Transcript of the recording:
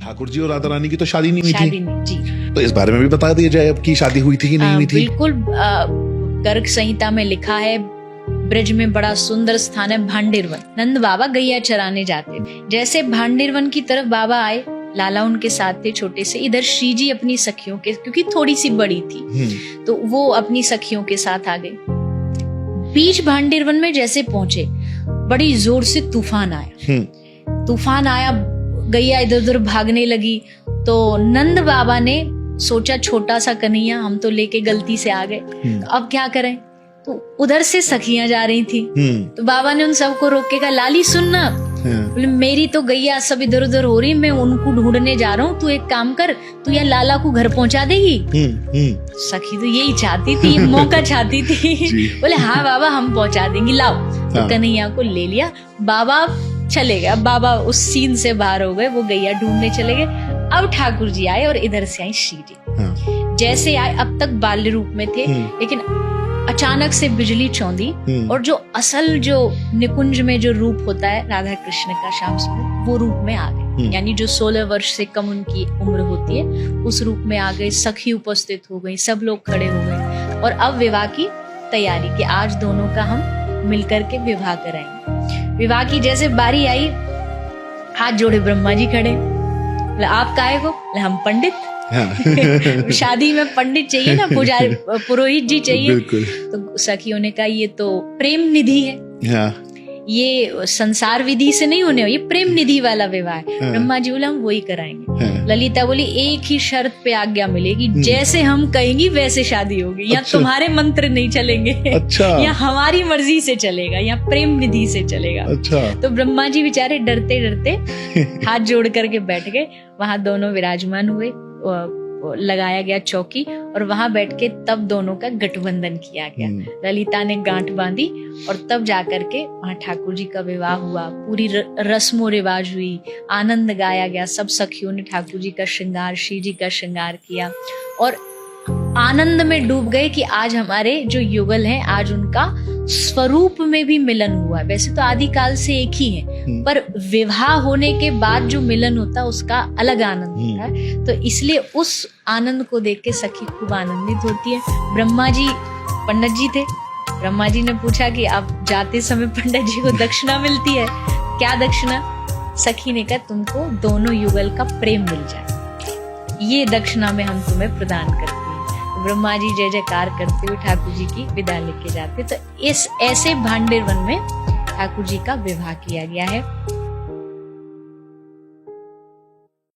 ठाकुर जी और राधा रानी की तो शादी नहीं हुई थी। शादी नहीं जी। तो इस बारे में भी बता दिया जाए अब की शादी हुई थी कि नहीं हुई थी। बिल्कुल, गर्ग संहिता में लिखा है, ब्रज में बड़ा सुंदर स्थान है भांडेरवन। नंद बाबा गैया चराने जाते थे। जैसे भांडेरवन की तरफ बाबा आए, लाला उनके साथ थे छोटे से। इधर श्री जी अपनी सखियों के, क्योंकि थोड़ी सी बड़ी थी, तो वो अपनी सखियों के साथ आ गई। बीच भांडेरवन में जैसे पहुंचे, बड़ी जोर से तूफान आया। तूफान आया, गैया इधर उधर भागने लगी। तो नंद बाबा ने सोचा, छोटा सा कन्हैया, हम तो लेके गलती से आ गए, तो अब क्या करें। तो उधर से सखियां जा रही थी, तो बाबा ने उन सबको रोक के कहा, लाली सुनना, बोले मेरी तो गैया सब इधर उधर हो रही, मैं उनको ढूंढने जा रहा हूँ, तू एक काम कर, तू या लाला को घर पहुंचा देगी। सखी तो यही चाहती थी, मौका चाहती थी। बोले हाँ बाबा, हम पहुंचा देंगे, लाओ। तो कन्हैया को ले लिया, बाबा चले गए। अब बाबा उस सीन से बाहर हो गए, वो गैया ढूंढने चले गए। अब ठाकुर जी आए और इधर से आई श्री जी। जैसे आए, अब तक बाल्य रूप में थे, लेकिन अचानक से बिजली चौंधी और जो असल जो निकुंज में जो रूप होता है राधा कृष्ण का श्याम सुंदर, वो रूप में आ गए। यानी जो 16 वर्ष से कम उनकी उम्र होती है, उस रूप में आ गए। सखी उपस्थित हो गई, सब लोग खड़े हो गए और अब विवाह की तैयारी कि आज दोनों का हम मिलकर के विवाह कराएंगे। विवाह की जैसे बारी आई, हाथ जोड़े ब्रह्मा जी खड़े, आप काहे को, हम पंडित। शादी में पंडित चाहिए ना, पुजारी पुरोहित जी चाहिए। तो सखियों ने कहा, ये तो प्रेम निधि है, ये संसार विधि से नहीं होने, ये प्रेम निधि वाला विवाह है। ब्रह्मा जी बोले हम वही कराएंगे। ललिता बोली एक ही शर्त पे आज्ञा मिलेगी, जैसे हम कहेंगी वैसे शादी होगी। यहाँ तुम्हारे मंत्र नहीं चलेंगे, यहाँ हमारी मर्जी से चलेगा, यहाँ प्रेम निधि से चलेगा। तो ब्रह्मा जी बेचारे डरते डरते हाथ जोड़ करके बैठ गए। वहां दोनों विराजमान हुए, लगाया गया चौकी और वहां बैठ के तब दोनों का गठबंधन किया गया। ललिता ने गांठ बांधी और तब जाकर के वहां ठाकुर जी का विवाह हुआ। पूरी रस्मों रिवाज हुई, आनंद गाया गया। सब सखियों ने ठाकुर जी का श्रृंगार, श्री जी का श्रृंगार किया और आनंद में डूब गए कि आज हमारे जो युगल हैं, आज उनका स्वरूप में भी मिलन हुआ। वैसे तो आदिकाल से एक ही है, पर विवाह होने के बाद जो मिलन होता है उसका अलग आनंद होता है। तो इसलिए उस आनंद को देख के सखी खूब आनंदित होती है। ब्रह्मा जी पंडित जी थे। ब्रह्मा जी ने पूछा कि अब जाते समय पंडित जी को दक्षिणा मिलती है, क्या दक्षिणा? सखी ने कहा, तुमको दोनों युगल का प्रेम मिल जाए, ये दक्षिणा में हम तुम्हें प्रदान करते हैं। ब्रह्मा जी जय जयकार करते हुए ठाकुर जी की विदा लेके जाते। तो इस ऐसे भांडेरवन में ठाकुर जी का विवाह किया गया है।